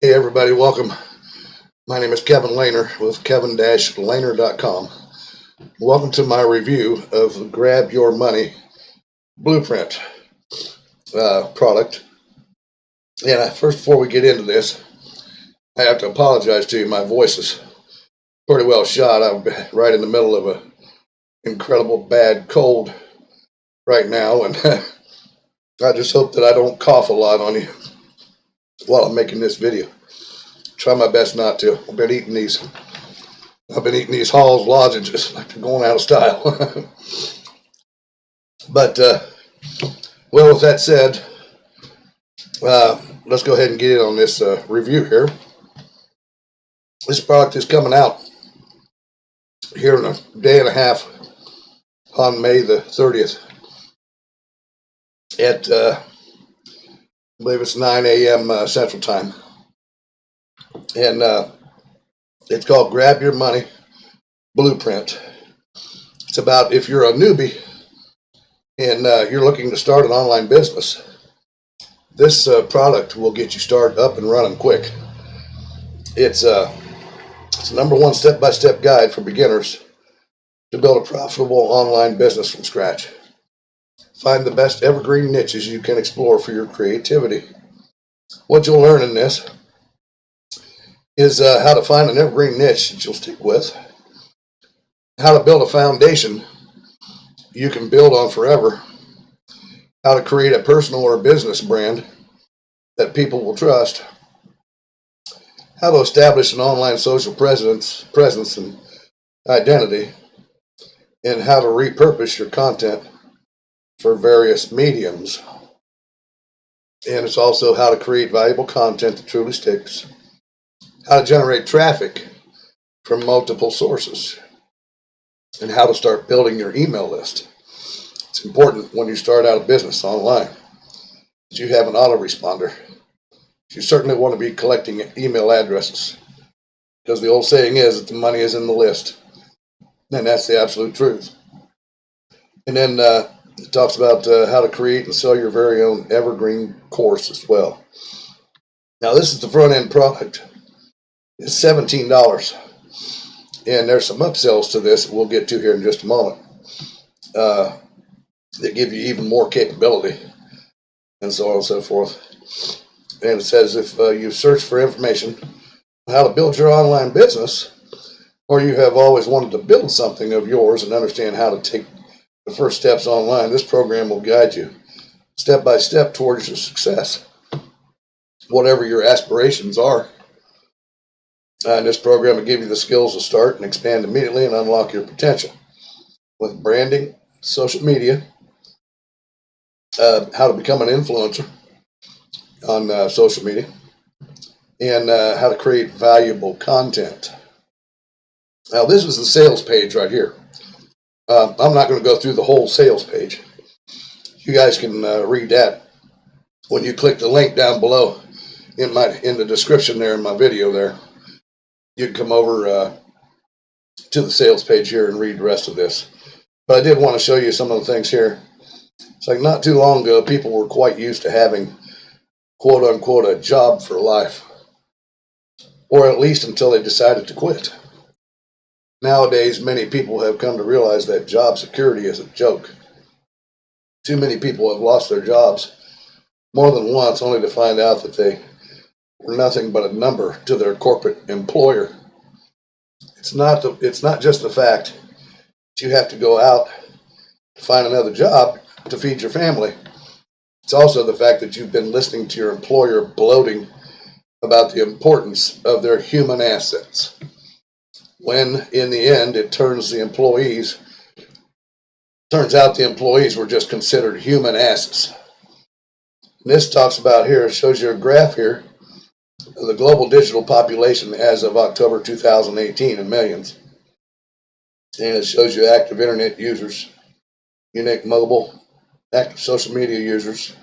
Hey everybody, welcome. My name is Kevin Lehner with kevin-lehner.com. Welcome to my review of the Grab Your Money Blueprint product. And first, before we get into this, I have to apologize to you. My voice is pretty well shot. I'm right in the middle of an incredible bad cold right now, and I just hope that I don't cough a lot on you while I'm making this video. Try my best not to. I've been eating these Hall's lozenges like they're going out of style. But well, with that said, let's go ahead and get in on this review here. This product is coming out here in a day and a half on May the 30th at I believe it's 9 a.m. Central Time. And it's called Grab Your Money Blueprint. It's about if you're a newbie and you're looking to start an online business, this product will get you started up and running quick. It's the number one step-by-step guide for beginners to build a profitable online business from scratch. Find the best evergreen niches you can explore for your creativity. What you'll learn in this is how to find an evergreen niche that you'll stick with, how to build a foundation you can build on forever, how to create a personal or business brand that people will trust, how to establish an online social presence and identity, and how to repurpose your content for various mediums. And it's also how to create valuable content that truly sticks, how to generate traffic from multiple sources, and how to start building your email list. It's important when you start out a business online that you have an autoresponder. You certainly want to be collecting email addresses, because the old saying is that the money is in the list, and that's the absolute truth. And then it talks about how to create and sell your very own evergreen course as well. Now, this is the front end product. It's $17, and there's some upsells to this that we'll get to here in just a moment that give you even more capability and so on and so forth. And it says if you search for information on how to build your online business, or you have always wanted to build something of yours and understand how to take the first steps online, this program will guide you step by step towards your success, whatever your aspirations are. And this program will give you the skills to start and expand immediately and unlock your potential with branding, social media, how to become an influencer on social media, and how to create valuable content. Now, this is the sales page right here. I'm not going to go through the whole sales page. You guys can read that when you click the link down below in the description there in my video there. You can come over to the sales page here and read the rest of this. But I did want to show you some of the things here. It's like not too long ago, people were quite used to having, quote unquote, a job for life, or at least until they decided to quit. Nowadays, many people have come to realize that job security is a joke. Too many people have lost their jobs more than once, only to find out that they were nothing but a number to their corporate employer. It's not just the fact that you have to go out to find another job to feed your family. It's also the fact that you've been listening to your employer gloating about the importance of their human assets, when in the end it turns out the employees were just considered human asses. And this talks about here, it shows you a graph here of the global digital population as of October 2018 in millions. And it shows you active internet users, unique mobile, active social media users,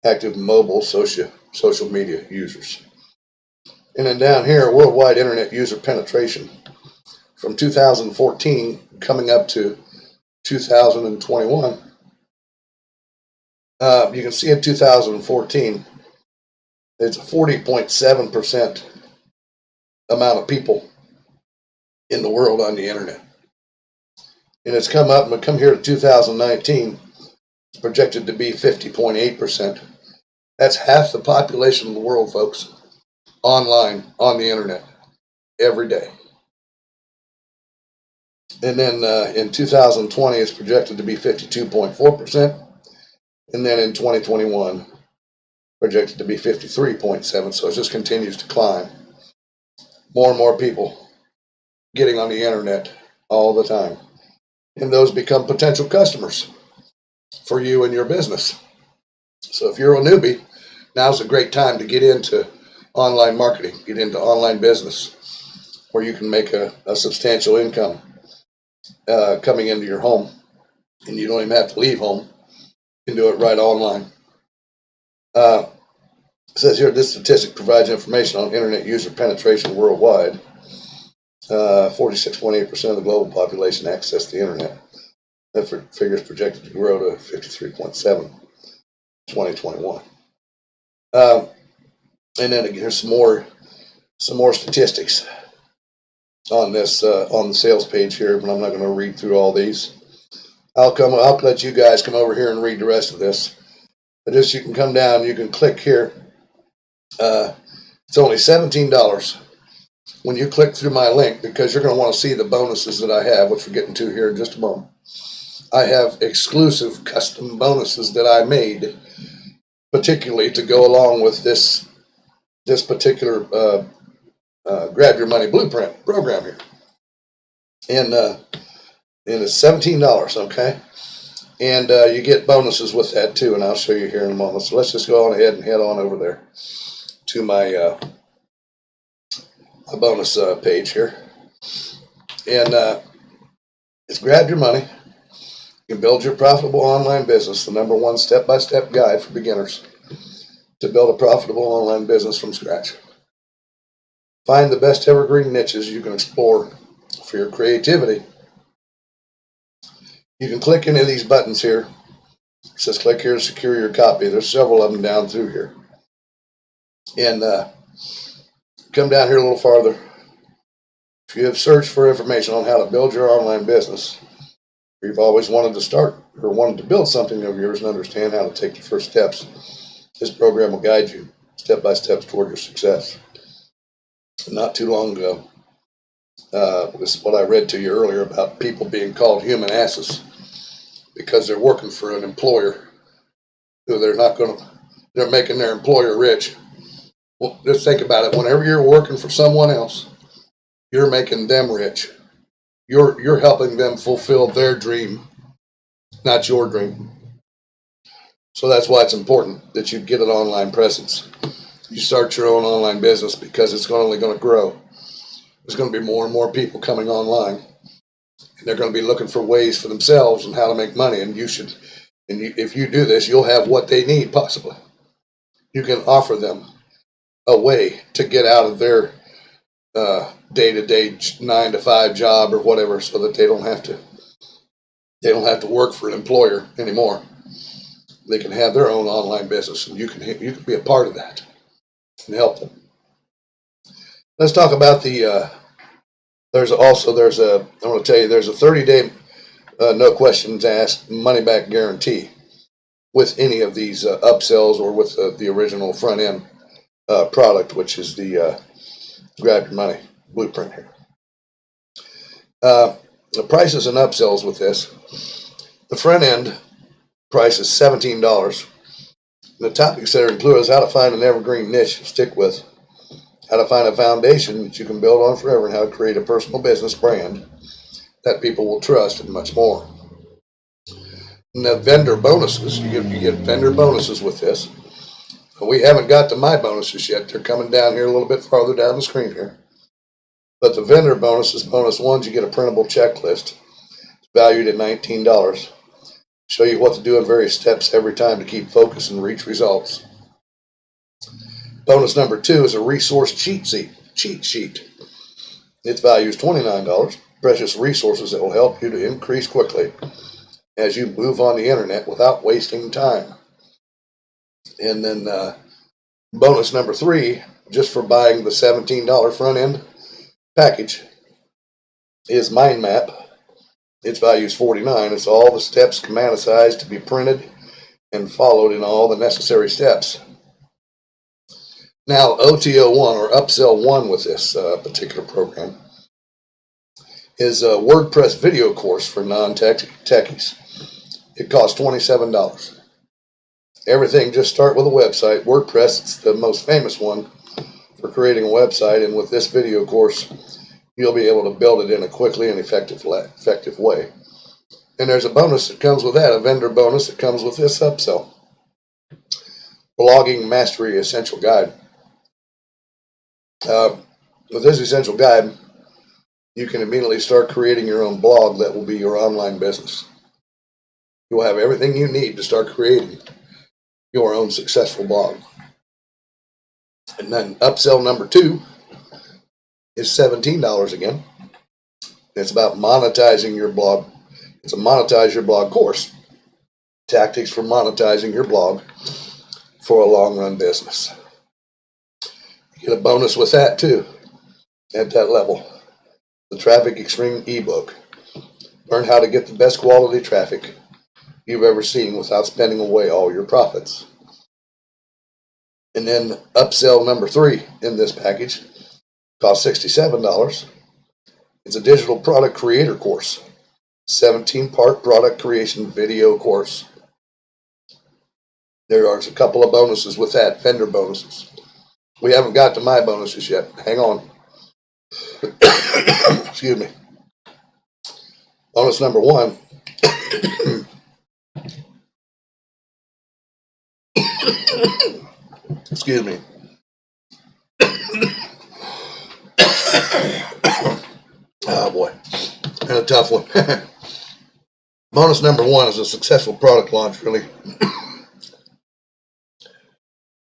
active mobile social media users. And then down here, worldwide internet user penetration from 2014 coming up to 2021. You can see in 2014 It's a 40.7% amount of people in the world on the internet. And it's come up, and we come here to 2019, it's projected to be 50.8%. That's half the population of the world, folks, online, on the internet, every day. And then in 2020, it's projected to be 52.4%. And then in 2021, projected to be 53.7%. So it just continues to climb. More and more people getting on the internet all the time. And those become potential customers for you and your business. So if you're a newbie, now's a great time to get into online marketing, get into online business, where you can make a substantial income coming into your home, and you don't even have to leave home. You can do it right online. It says here, this statistic provides information on internet user penetration worldwide. 46.8% of the global population access the internet. That figure is projected to grow to 53.7% in 2021. And then here's some more statistics on this on the sales page here, but I'm not going to read through all these. I'll let you guys come over here and read the rest of this. But just, you can come down, you can click here. It's only $17 when you click through my link, because you're going to want to see the bonuses that I have, which we're getting to here in just a moment. I have exclusive custom bonuses that I made particularly to go along with this particular Grab Your Money Blueprint program here. And it's $17, okay? And you get bonuses with that too, and I'll show you here in a moment. So let's just go on ahead and head on over there to my bonus page here. And it's Grab Your Money. You can build your profitable online business, the #1 step-by-step guide for beginners to build a profitable online business from scratch. Find the best evergreen niches you can explore for your creativity. You can click any of these buttons here. It says click here to secure your copy. There's several of them down through here. And come down here a little farther. If you have searched for information on how to build your online business, or you've always wanted to start or wanted to build something of yours and understand how to take the first steps, this program will guide you step by step toward your success. Not too long ago, this is what I read to you earlier about people being called human asses because they're working for an employer who they're making their employer rich. Well, just think about it. Whenever you're working for someone else, you're making them rich. You're helping them fulfill their dream, not your dream. So that's why it's important that you get an online presence. You start your own online business, because it's only going to grow. There's going to be more and more people coming online, and they're going to be looking for ways for themselves and how to make money. And if you do this, you'll have what they need possibly. You can offer them a way to get out of their day-to-day 9-to-5 job or whatever, so that they don't have to work for an employer anymore. They can have their own online business, and you can be a part of that and help them. Let's talk about there's a 30-day no questions asked money back guarantee with any of these upsells or with the original front end product, which is the Grab Your Money Blueprint here. The prices and upsells with this. The front end price is $17. The topics that are included is how to find an evergreen niche to stick with, how to find a foundation that you can build on forever, and how to create a personal business brand that people will trust, and much more. And the vendor bonuses, you get vendor bonuses with this. We haven't got to my bonuses yet. They're coming down here a little bit farther down the screen here. But the vendor bonuses, bonus ones, you get a printable checklist. It's valued at $19. Show you what to do in various steps every time to keep focus and reach results. Bonus number 2 is a resource cheat sheet. Its value is $29. Precious resources that will help you to increase quickly as you move on the internet without wasting time. And then Bonus number 3, just for buying the $17 front end package, is Mind Map. Its value is $49. It's all the steps schematicized to be printed and followed in all the necessary steps. Now, OTO1, or Upsell 1 with this particular program, is a WordPress video course for non-techies. It costs $27. Everything, just start with a website. WordPress, it's the most famous one for creating a website, and with this video course, you'll be able to build it in a quickly and effective way. And there's a bonus that comes with that, a vendor bonus that comes with this upsell. Blogging Mastery Essential Guide. With this essential guide, you can immediately start creating your own blog that will be your online business. You'll have everything you need to start creating your own successful blog. And then upsell number 2 is $17 again. It's about monetizing your blog. It's a monetize your blog course. Tactics for monetizing your blog for a long run business. You get a bonus with that too at that level. The Traffic Extreme ebook. Learn how to get the best quality traffic you've ever seen without spending away all your profits. And then upsell number 3 in this package costs $67. It's a digital product creator course. 17-part product creation video course. There are a couple of bonuses with that, vendor bonuses. We haven't got to my bonuses yet. Hang on. Excuse me. Bonus number 1. Excuse me. Oh boy, and a tough one. Bonus number 1 is a successful product launch. Really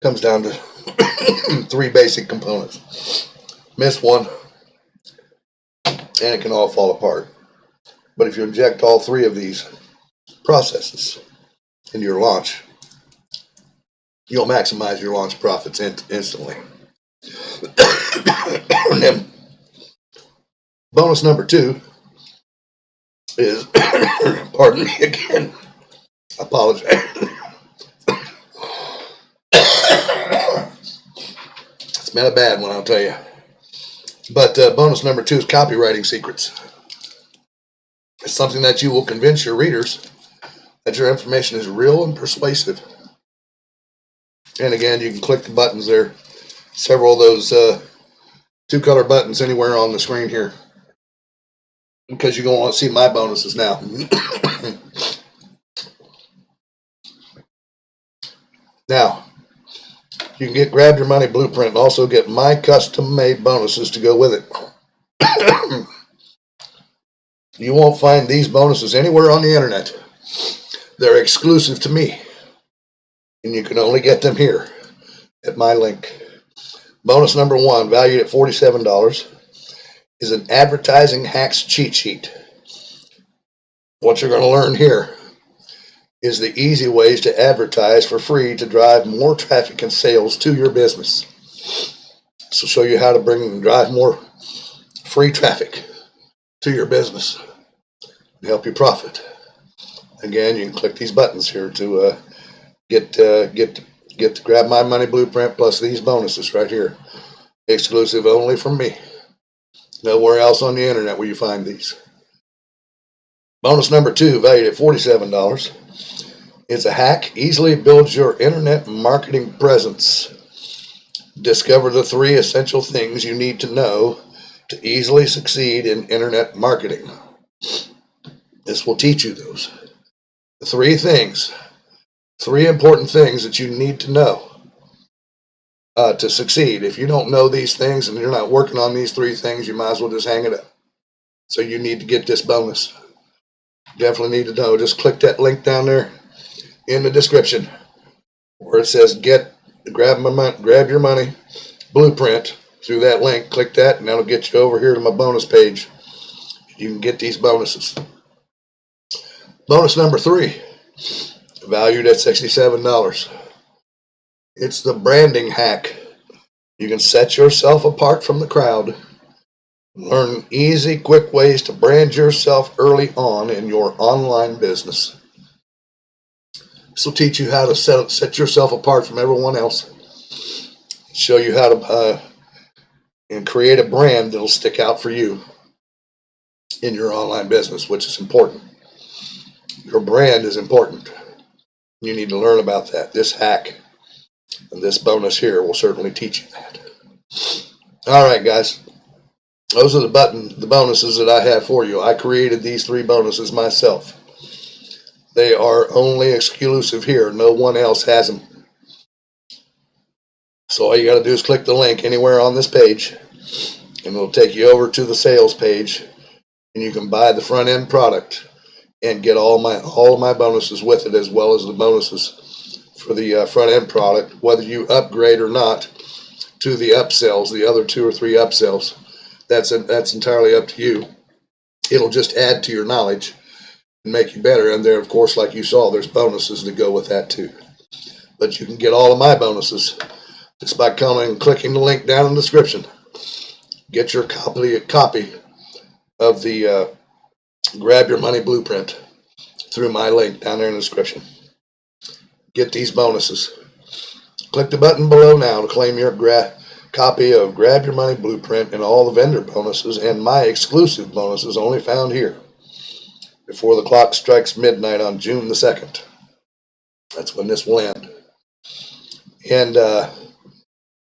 comes down to 3 basic components. Miss one, and it can all fall apart. But if you inject all 3 of these processes into your launch, you'll maximize your launch profits instantly. And then bonus number 2 is, pardon me again, I apologize. It's been a bad one, I'll tell you. But bonus number 2 is copywriting secrets. It's something that you will convince your readers that your information is real and persuasive. And again, you can click the buttons there. Several of those 2-color buttons anywhere on the screen here, because you're going to want to see my bonuses now. Now, you can grab your money blueprint and also get my custom-made bonuses to go with it. You won't find these bonuses anywhere on the internet. They're exclusive to me, and you can only get them here at my link. Bonus number 1, valued at $47, is an advertising hacks cheat sheet. What you're going to learn here is the easy ways to advertise for free to drive more traffic and sales to your business. So show you how to drive more free traffic to your business and help you profit. Again, you can click these buttons here to get to grab my money blueprint plus these bonuses right here, exclusive only from me. Nowhere else on the internet will you find these. Bonus number 2, valued at $47, is a hack easily builds your internet marketing presence. Discover the 3 essential things you need to know to easily succeed in internet marketing. This will teach you those. The 3 things. 3 important things that you need to know to succeed. If you don't know these things and you're not working on these 3 things, you might as well just hang it up. So you need to get this bonus. Definitely need to know. Just click that link down there in the description where it says grab your money blueprint. Through that link, click that, and that'll get you over here to my bonus page. You can get these bonuses. Bonus number 3, valued at $67. It's the branding hack. You can set yourself apart from the crowd. Learn easy, quick ways to brand yourself early on in your online business. This will teach you how to set yourself apart from everyone else. Show you how to and create a brand that'll stick out for you in your online business, which is important. Your brand is important. You need to learn about that. This hack and this bonus here will certainly teach you that. All right, guys. Those are the bonuses that I have for you. I created these 3 bonuses myself. They are only exclusive here. No one else has them. So all you got to do is click the link anywhere on this page, and it'll take you over to the sales page, and you can buy the front end product and get all of my bonuses with it, as well as the bonuses for the front end product, whether you upgrade or not to the upsells, the other 2 or 3 upsells. That's entirely up to you. It'll just add to your knowledge and make you better. And there, of course, like you saw, there's bonuses that go with that too. But you can get all of my bonuses just by coming and clicking the link down in the description. Get your copy of the Grab Your Money Blueprint through my link down there in the description. Get these bonuses. Click the button below now to claim your copy of Grab Your Money Blueprint and all the vendor bonuses and my exclusive bonuses only found here before the clock strikes midnight on June the 2nd. That's when this will end. And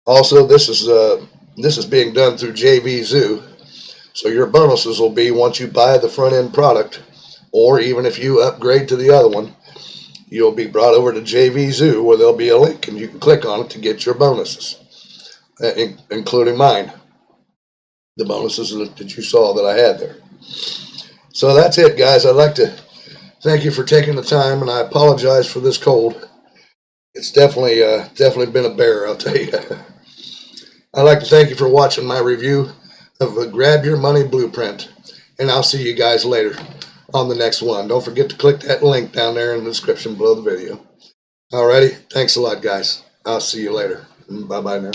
also, this is being done through JVZoo. So your bonuses will be once you buy the front end product, or even if you upgrade to the other one, you'll be brought over to JVZoo, where there'll be a link and you can click on it to get your bonuses, including mine, the bonuses that you saw that I had there. So that's it, guys. I'd like to thank you for taking the time, and I apologize for this cold. It's definitely been a bear, I'll tell you. I'd like to thank you for watching my review of the Grab Your Money Blueprint, and I'll see you guys later on the next one. Don't forget to click that link down there in the description below the video. Alrighty, thanks a lot, guys. I'll see you later. Bye-bye now.